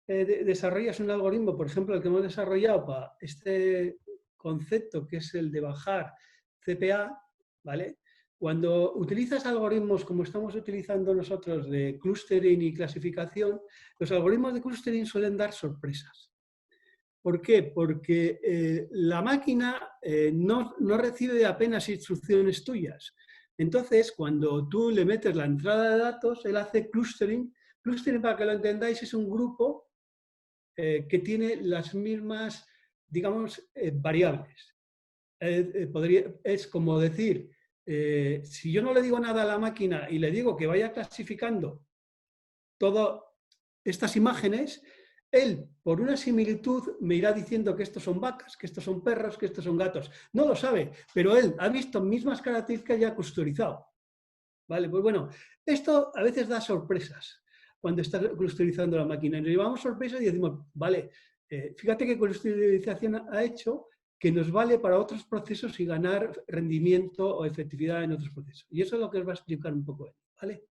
desarrollas un algoritmo, por ejemplo, el que hemos desarrollado para este concepto, que es el de bajar CPA, ¿vale? Cuando utilizas algoritmos como estamos utilizando nosotros de clustering y clasificación, los algoritmos de clustering suelen dar sorpresas. ¿Por qué? Porque la máquina no recibe apenas instrucciones tuyas. Entonces, cuando tú le metes la entrada de datos, él hace clustering. Clustering, para que lo entendáis, es un grupo que tiene las mismas, digamos, variables. Es como decir, si yo no le digo nada a la máquina y le digo que vaya clasificando todas estas imágenes, él, por una similitud, me irá diciendo que estos son vacas, que estos son perros, que estos son gatos. No lo sabe, pero él ha visto mismas características ya clusterizado. ¿Vale? Pues bueno, esto a veces da sorpresas cuando está clusterizando la máquina. Nos llevamos sorpresas y decimos, vale, fíjate qué clusterización ha hecho que nos vale para otros procesos y ganar rendimiento o efectividad en otros procesos. Y eso es lo que os va a explicar un poco él, ¿vale?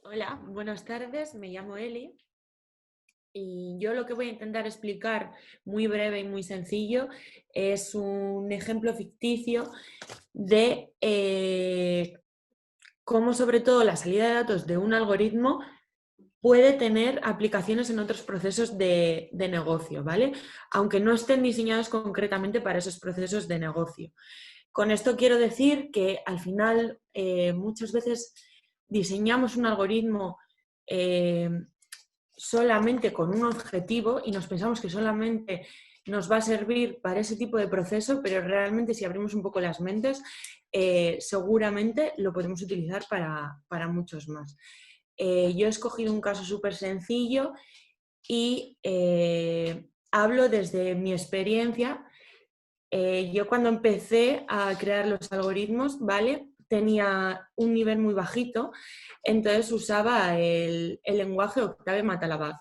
Hola, buenas tardes, me llamo Eli y yo lo que voy a intentar explicar muy breve y muy sencillo es un ejemplo ficticio de cómo sobre todo la salida de datos de un algoritmo puede tener aplicaciones en otros procesos de negocio, ¿vale? Aunque no estén diseñados concretamente para esos procesos de negocio. Con esto quiero decir que al final muchas veces diseñamos un algoritmo solamente con un objetivo y nos pensamos que solamente nos va a servir para ese tipo de proceso, pero realmente si abrimos un poco las mentes, seguramente lo podemos utilizar para muchos más. Yo he escogido un caso súper sencillo y hablo desde mi experiencia. Yo cuando empecé a crear los algoritmos, ¿vale? Tenía un nivel muy bajito, entonces usaba el lenguaje Octave Matalabaz,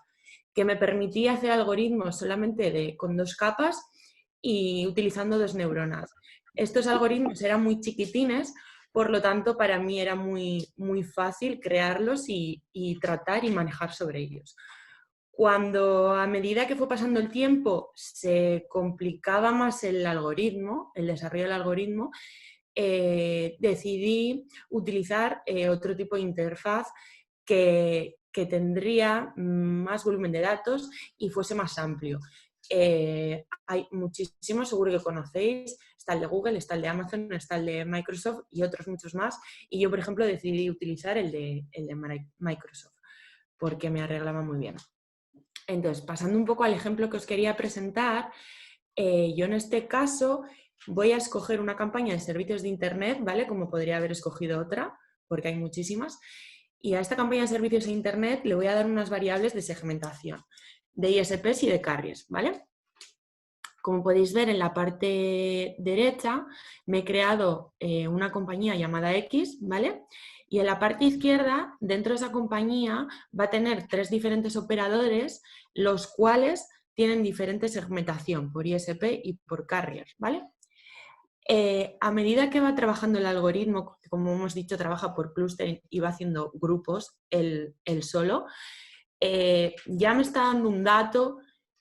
que me permitía hacer algoritmos solamente con 2 capas y utilizando 2 neuronas. Estos algoritmos eran muy chiquitines, Por lo tanto, para mí era muy, muy fácil crearlos y tratar y manejar sobre ellos. Cuando a medida que fue pasando el tiempo se complicaba más el algoritmo, el desarrollo del algoritmo, decidí utilizar otro tipo de interfaz que tendría más volumen de datos y fuese más amplio. Hay muchísimos, seguro que conocéis, está el de Google, está el de Amazon, está el de Microsoft y otros muchos más. Y yo, por ejemplo, decidí utilizar el de Microsoft porque me arreglaba muy bien. Entonces, pasando un poco al ejemplo que os quería presentar, yo en este caso voy a escoger una campaña de servicios de Internet, ¿vale? Como podría haber escogido otra, porque hay muchísimas. Y a esta campaña de servicios de Internet le voy a dar unas variables de segmentación, de ISPs y de carriers, ¿vale? Como podéis ver en la parte derecha, me he creado una compañía llamada X, ¿vale? Y en la parte izquierda, dentro de esa compañía, va a tener 3 diferentes operadores, los cuales tienen diferente segmentación por ISP y por carriers, ¿vale? A medida que va trabajando el algoritmo, como hemos dicho, trabaja por clustering y va haciendo grupos él solo, ya me está dando un dato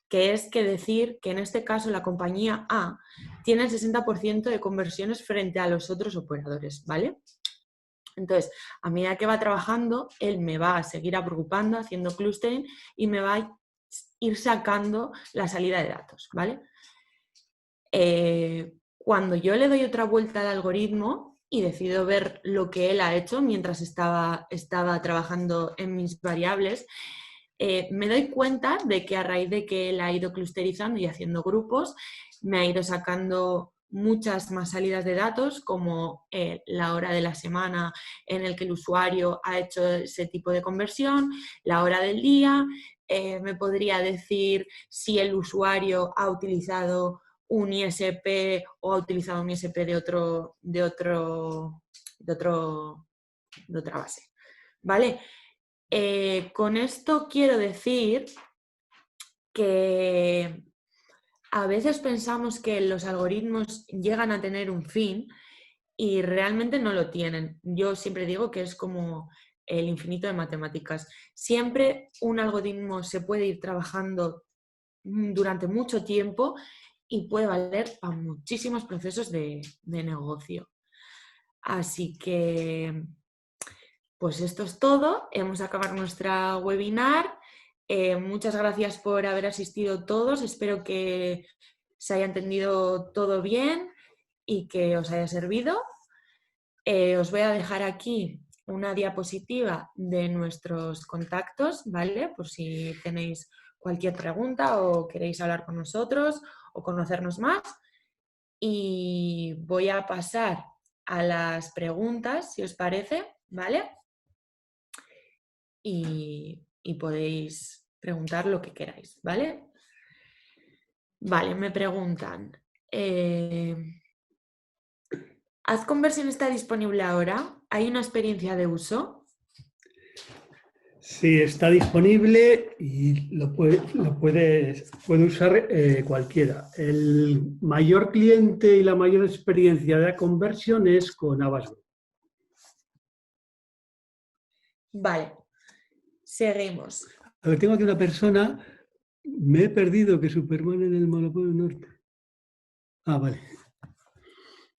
que es que decir que en este caso la compañía A tiene el 60% de conversiones frente a los otros operadores, ¿vale? Entonces, a medida que va trabajando, él me va a seguir agrupando, haciendo clustering y me va a ir sacando la salida de datos, ¿vale? Cuando yo le doy otra vuelta al algoritmo y decido ver lo que él ha hecho mientras estaba trabajando en mis variables, me doy cuenta de que a raíz de que él ha ido clusterizando y haciendo grupos, me ha ido sacando muchas más salidas de datos, como la hora de la semana en el que el usuario ha hecho ese tipo de conversión, la hora del día, me podría decir si el usuario ha utilizado un ISP o ha utilizado un ISP de otra base, ¿vale? Con esto quiero decir que a veces pensamos que los algoritmos llegan a tener un fin y realmente no lo tienen. Yo siempre digo que es como el infinito de matemáticas. Siempre un algoritmo se puede ir trabajando durante mucho tiempo y puede valer para muchísimos procesos de negocio. Así que, pues esto es todo. Hemos acabado nuestra webinar. Muchas gracias por haber asistido todos. Espero que se haya entendido todo bien y que os haya servido. Os voy a dejar aquí una diapositiva de nuestros contactos, ¿vale? Por si tenéis cualquier pregunta o queréis hablar con nosotros o conocernos más. Y voy a pasar a las preguntas, si os parece, ¿vale? Y podéis preguntar lo que queráis, ¿vale? Vale, me preguntan, ¿AdConversion está disponible ahora? ¿Hay una experiencia de uso? Sí, está disponible y lo puede usar cualquiera. El mayor cliente y la mayor experiencia de AdConversion es con Avast Group. Vale, seguimos. A ver, tengo aquí una persona, me he perdido que Superman en el Monopolio Norte. Ah, vale.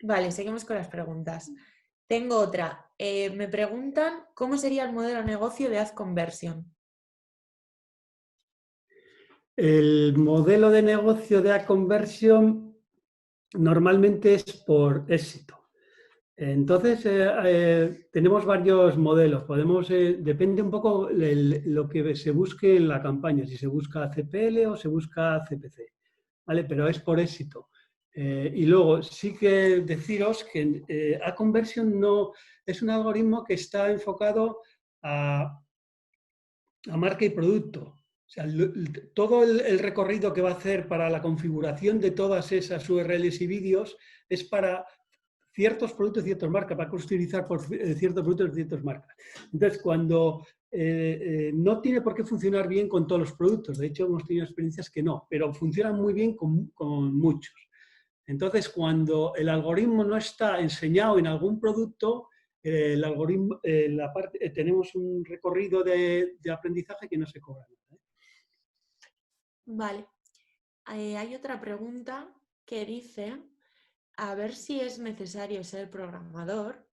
Vale, seguimos con las preguntas. Tengo otra. Me preguntan cómo sería el modelo de negocio de AdConversion. El modelo de negocio de AdConversion normalmente es por éxito. Entonces, tenemos varios modelos. Depende un poco lo que se busque en la campaña, si se busca CPL o se busca CPC, ¿vale? Pero es por éxito. Y luego, sí que deciros que AdConversion no es un algoritmo que está enfocado a marca y producto. O sea, todo el recorrido que va a hacer para la configuración de todas esas URLs y vídeos es para ciertos productos y ciertas marcas, para utilizar por ciertos productos y ciertas marcas. Entonces, cuando no tiene por qué funcionar bien con todos los productos, de hecho hemos tenido experiencias que no, pero funcionan muy bien con muchos. Entonces, cuando el algoritmo no está enseñado en algún producto, el algoritmo, tenemos un recorrido de aprendizaje que no se cobra nada. Vale. Hay otra pregunta que dice, a ver si es necesario ser programador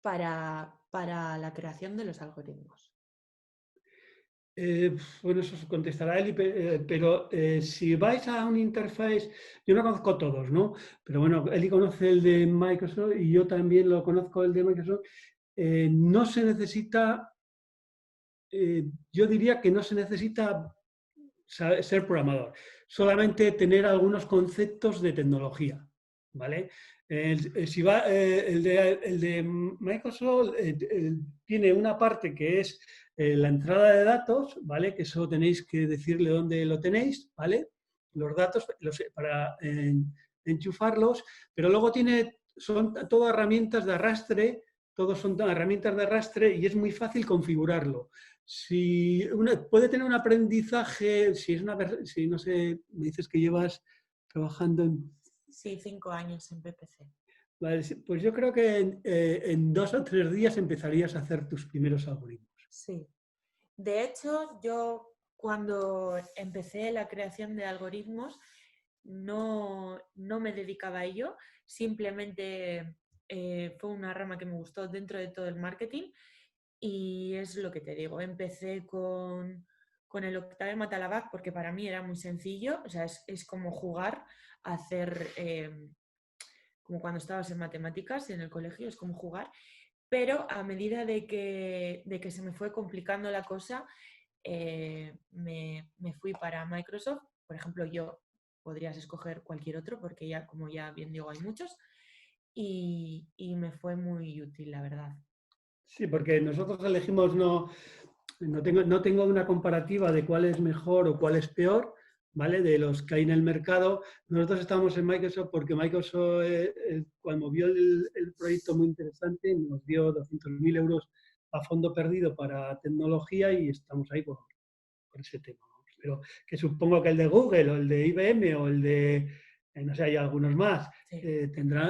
para la creación de los algoritmos. Bueno, eso se contestará Eli, pero si vais a un interface, yo no conozco todos, ¿no? Pero bueno, Eli conoce el de Microsoft y yo también lo conozco el de Microsoft. No se necesita, yo diría que no se necesita ser programador, solamente tener algunos conceptos de tecnología, ¿vale? El de Microsoft tiene una parte que es la entrada de datos, ¿vale? Que eso tenéis que decirle dónde lo tenéis, ¿vale? Los datos para enchufarlos, pero luego son todas herramientas de arrastre, todos son herramientas de arrastre y es muy fácil configurarlo. Si puede tener un aprendizaje, si no sé, me dices que llevas trabajando en... Sí, 5 años en PPC. Vale, pues yo creo que en 2 o 3 días empezarías a hacer tus primeros algoritmos. Sí. De hecho, yo cuando empecé la creación de algoritmos no me dedicaba a ello, simplemente fue una rama que me gustó dentro de todo el marketing y es lo que te digo, empecé con el Octave Matalabac porque para mí era muy sencillo, o sea, es como jugar a hacer, como cuando estabas en matemáticas en el colegio, es como jugar, pero a medida de que se me fue complicando la cosa, me fui para Microsoft. Por ejemplo, yo podrías escoger cualquier otro porque ya, como ya bien digo, hay muchos y me fue muy útil, la verdad. Sí, porque nosotros elegimos, no tengo una comparativa de cuál es mejor o cuál es peor, ¿vale? De los que hay en el mercado. Nosotros estamos en Microsoft porque Microsoft, cuando vio el proyecto muy interesante, nos dio 200.000 euros a fondo perdido para tecnología y estamos ahí por ese tema. Pero que supongo que el de Google o el de IBM o el de, no sé, hay algunos más, Sí.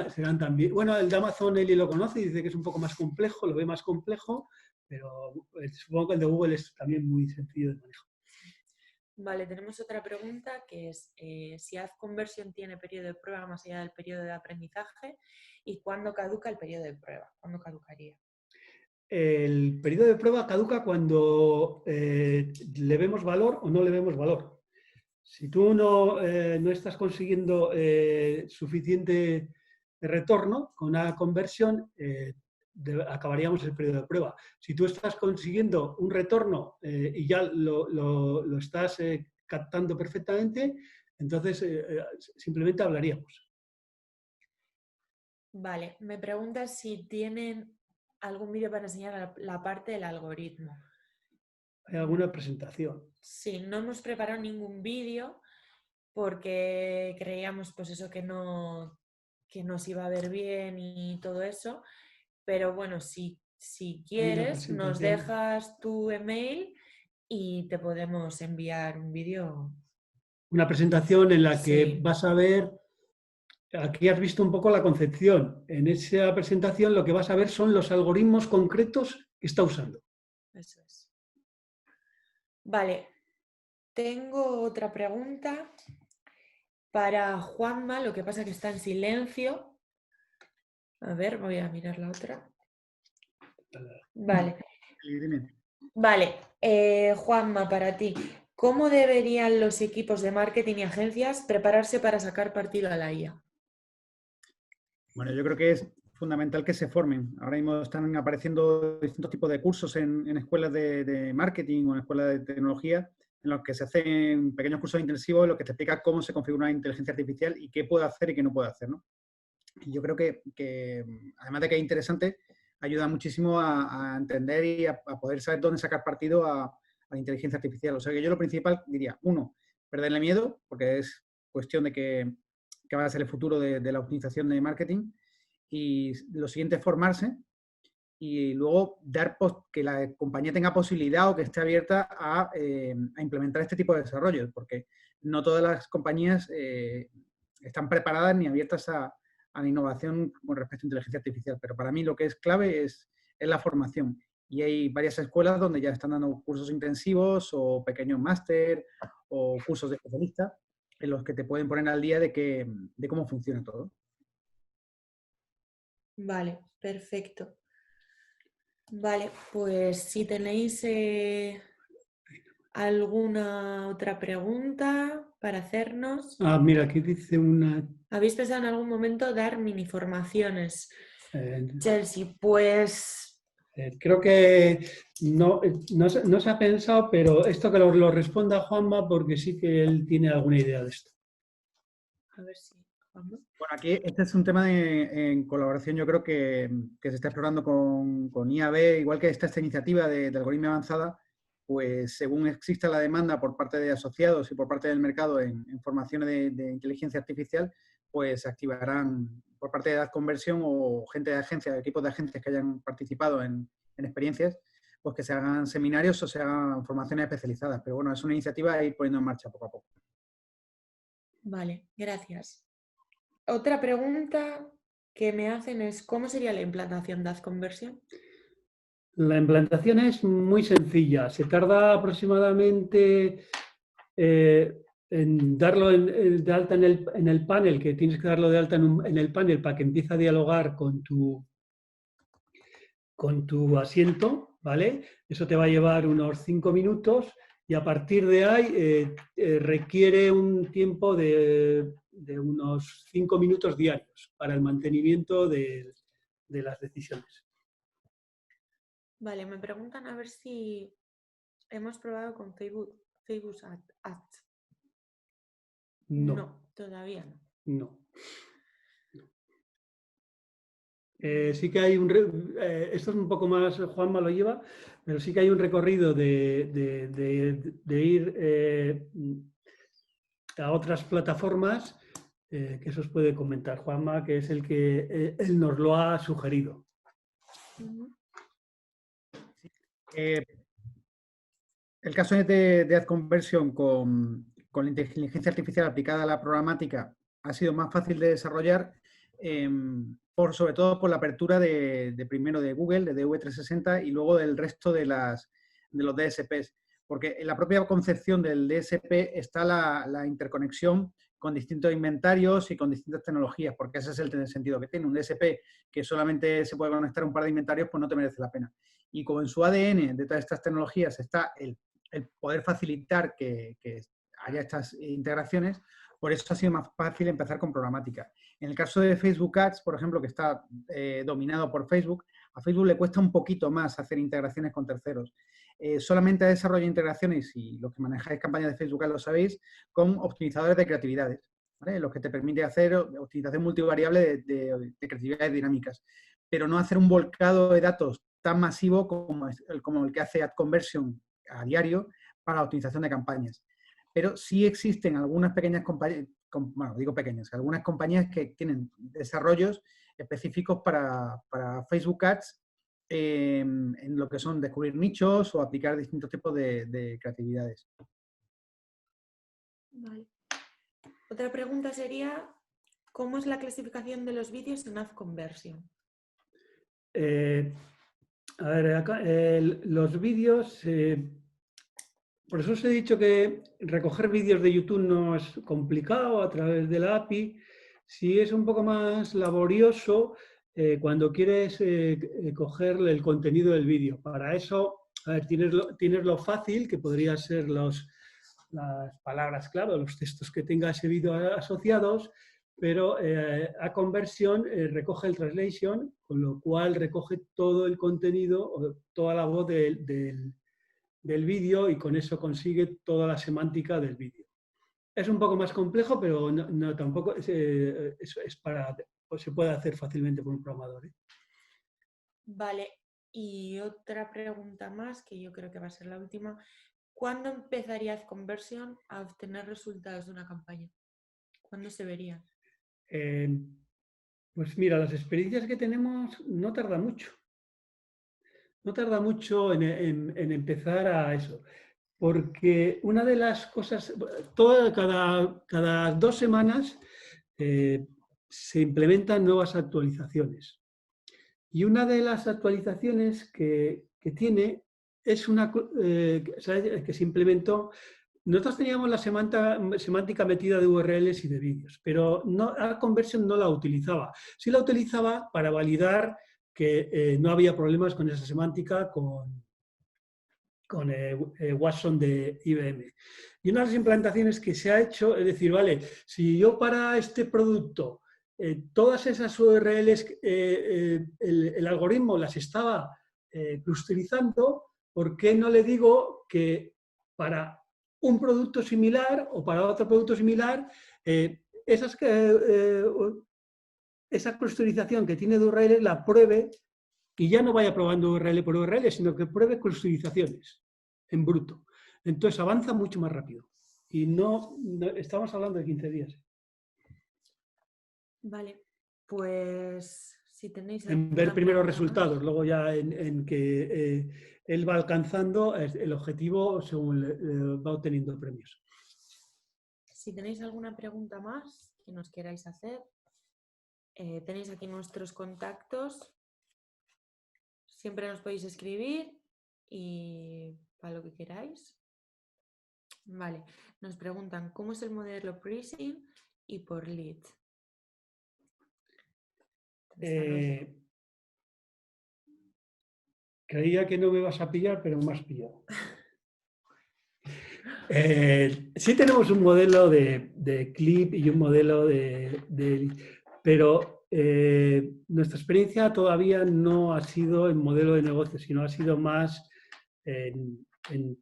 serán también... Bueno, el de Amazon Eli lo conoce y dice que es un poco más complejo, lo ve más complejo, pero supongo que el de Google es también muy sencillo de manejo. Vale, tenemos otra pregunta que es si AdConversion tiene periodo de prueba más allá del periodo de aprendizaje y cuándo caduca el periodo de prueba. ¿Cuándo caducaría? El periodo de prueba caduca cuando le vemos valor o no le vemos valor. Si tú no estás consiguiendo suficiente retorno con una conversión, acabaríamos el periodo de prueba. Si tú estás consiguiendo un retorno y ya lo estás captando perfectamente, entonces simplemente hablaríamos. Vale, me preguntas si tienen algún vídeo para enseñar la parte del algoritmo. ¿Hay alguna presentación? Sí, no hemos preparado ningún vídeo porque creíamos pues eso que no nos iba a ver bien y todo eso, pero bueno, si quieres nos dejas tu email y te podemos enviar un vídeo. Una presentación en la que Sí. vas a ver, aquí has visto un poco la concepción, en esa presentación lo que vas a ver son los algoritmos concretos que está usando. Eso es. Vale, tengo otra pregunta para Juanma, lo que pasa que está en silencio. A ver, voy a mirar la otra. Vale. Vale, Juanma, para ti, ¿cómo deberían los equipos de marketing y agencias prepararse para sacar partido a la IA? Bueno, yo creo que es fundamental que se formen. Ahora mismo están apareciendo distintos tipos de cursos en escuelas de marketing o en escuelas de tecnología en los que se hacen pequeños cursos intensivos en los que te explica cómo se configura una inteligencia artificial y qué puede hacer y qué no puede hacer, ¿no? Y yo creo que además de que es interesante, ayuda muchísimo a entender y a poder saber dónde sacar partido a la inteligencia artificial. O sea que yo lo principal diría, uno, perderle miedo, porque es cuestión de que va a ser el futuro de la optimización de marketing. Y lo siguiente es formarse y luego dar que la compañía tenga posibilidad o que esté abierta a implementar este tipo de desarrollos, porque no todas las compañías están preparadas ni abiertas a la innovación con respecto a inteligencia artificial. Pero para mí lo que es clave es la formación. Y hay varias escuelas donde ya están dando cursos intensivos o pequeños máster o cursos de especialista en los que te pueden poner al día de cómo funciona todo. Vale, perfecto. Vale, pues si tenéis alguna otra pregunta para hacernos. Ah, mira, aquí dice una... ¿Habéis pensado en algún momento dar mini formaciones? eh, Chelsea, pues... creo que no se ha pensado, pero esto que lo responda Juanma, porque sí que él tiene alguna idea de esto. A ver si... Juanma. Bueno, aquí este es un tema en colaboración, yo creo que se está explorando con IAB, igual que esta iniciativa de algoritmia avanzada, pues según exista la demanda por parte de asociados y por parte del mercado en formaciones de inteligencia artificial, pues se activarán por parte de AdConversion o gente de agencias, equipos de agencias que hayan participado en experiencias, pues que se hagan seminarios o se hagan formaciones especializadas. Pero bueno, es una iniciativa a ir poniendo en marcha poco a poco. Vale, gracias. Otra pregunta que me hacen es, ¿cómo sería la implantación de AdConversion? La implantación es muy sencilla. Se tarda aproximadamente en darlo de alta en el panel, que tienes que darlo de alta en el panel para que empiece a dialogar con tu asiento, ¿vale? Eso te va a llevar unos 5 minutos y a partir de ahí requiere un tiempo de unos 5 minutos diarios para el mantenimiento de las decisiones. Vale, me preguntan a ver si hemos probado con Facebook Ads. No, todavía no. No. Sí que hay esto es un poco más, Juanma lo lleva, pero sí que hay un recorrido de ir a otras plataformas que eso os puede comentar Juanma, que es el que él nos lo ha sugerido. El caso de AdConversion con la inteligencia artificial aplicada a la programática ha sido más fácil de desarrollar, sobre todo por la apertura primero de Google, de DV360 y luego del resto de los DSPs. Porque en la propia concepción del DSP está la interconexión con distintos inventarios y con distintas tecnologías, porque ese es el sentido que tiene. Un DSP que solamente se puede conectar a un par de inventarios, pues no te merece la pena. Y como en su ADN de todas estas tecnologías está el poder facilitar que haya estas integraciones, por eso ha sido más fácil empezar con programática. En el caso de Facebook Ads, por ejemplo, que está dominado por Facebook, a Facebook le cuesta un poquito más hacer integraciones con terceros. Solamente desarrolla integraciones, y los que manejáis campañas de Facebook Ads lo sabéis, con optimizadores de creatividades, ¿vale? Los que te permite hacer optimización multivariable de creatividades dinámicas, pero no hacer un volcado de datos tan masivo como el que hace AdConversion a diario para la optimización de campañas. Pero sí existen algunas pequeñas compañías, bueno, digo pequeñas, algunas compañías que tienen desarrollos específicos para Facebook Ads en lo que son descubrir nichos o aplicar distintos tipos de creatividades. Vale. Otra pregunta sería, ¿cómo es la clasificación de los vídeos en AdConversion? A ver, acá, los vídeos, por eso os he dicho que recoger vídeos de YouTube no es complicado a través de la API. Sí es un poco más laborioso cuando quieres coger el contenido del vídeo. Para eso, a ver, tienes lo fácil, que podría ser las palabras clave, los textos que tenga ese vídeo asociados, pero AdConversion recoge el translation, con lo cual recoge todo el contenido, o toda la voz del vídeo y con eso consigue toda la semántica del vídeo. Es un poco más complejo, pero no tampoco se puede hacer fácilmente por un programador. Vale, y otra pregunta más, que yo creo que va a ser la última. ¿Cuándo empezaría AdConversion a obtener resultados de una campaña? ¿Cuándo se vería? Pues mira, las experiencias que tenemos no tarda mucho. No tarda mucho en empezar a eso. Porque una de las cosas, cada 2 semanas se implementan nuevas actualizaciones. Y una de las actualizaciones que tiene es una que se implementó. Nosotros teníamos la semántica metida de URLs y de vídeos, pero Ad Conversion no la utilizaba. Sí la utilizaba para validar que no había problemas con esa semántica con Watson de IBM. Y una de las implantaciones que se ha hecho es decir, vale, si yo para este producto todas esas URLs, el algoritmo las estaba clusterizando, ¿por qué no le digo que para un producto similar o para otro producto similar, esa clusterización que tiene de URL la pruebe y ya no vaya probando URL por URL, sino que pruebe clusterizaciones en bruto? Entonces avanza mucho más rápido. Y no estamos hablando de 15 días. Vale, pues si tenéis... En ver primero los resultados, luego ya en que él va alcanzando el objetivo según va obteniendo premios. Si tenéis alguna pregunta más que nos queráis hacer, tenéis aquí nuestros contactos. Siempre nos podéis escribir y para lo que queráis. Vale, nos preguntan cómo es el modelo pricing y por lead. Creía que no me vas a pillar, pero me has pillado. Sí tenemos un modelo de clip y un modelo pero nuestra experiencia todavía no ha sido en modelo de negocio, sino ha sido más en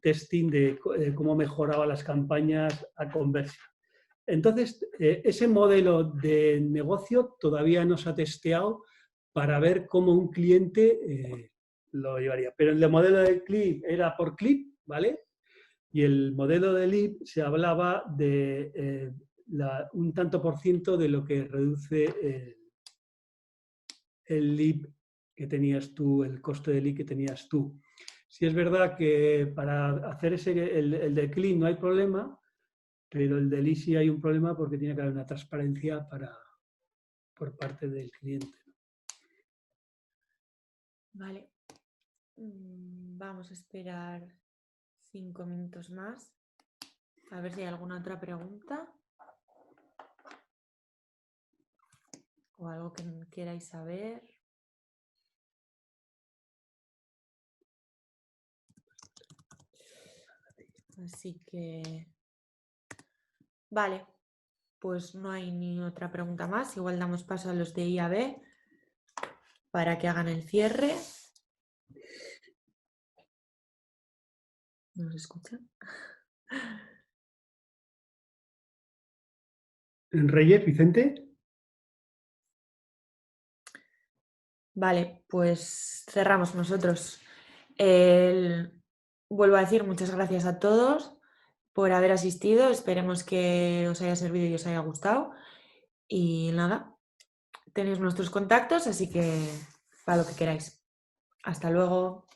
testing de cómo mejoraba las campañas a conversión. Entonces, ese modelo de negocio todavía no se ha testeado para ver cómo un cliente lo llevaría. Pero el modelo de clip era por clip, ¿vale? Y el modelo de lead se hablaba de un tanto por ciento de lo que reduce el lead que tenías tú, el coste de lead que tenías tú. Sí es verdad que para hacer el de click no hay problema, pero el de lead sí hay un problema porque tiene que haber una transparencia por parte del cliente. Vale. Vamos a esperar 5 minutos más. A ver si hay alguna otra pregunta. O algo que queráis saber. Así que... Vale, pues no hay ni otra pregunta más. Igual damos paso a los de IAB para que hagan el cierre. ¿Nos escuchan? Reyes, Vicente. Vale, pues cerramos nosotros. Vuelvo a decir muchas gracias a todos por haber asistido. Esperemos que os haya servido y os haya gustado. Y nada, tenéis nuestros contactos, así que para lo que queráis. Hasta luego.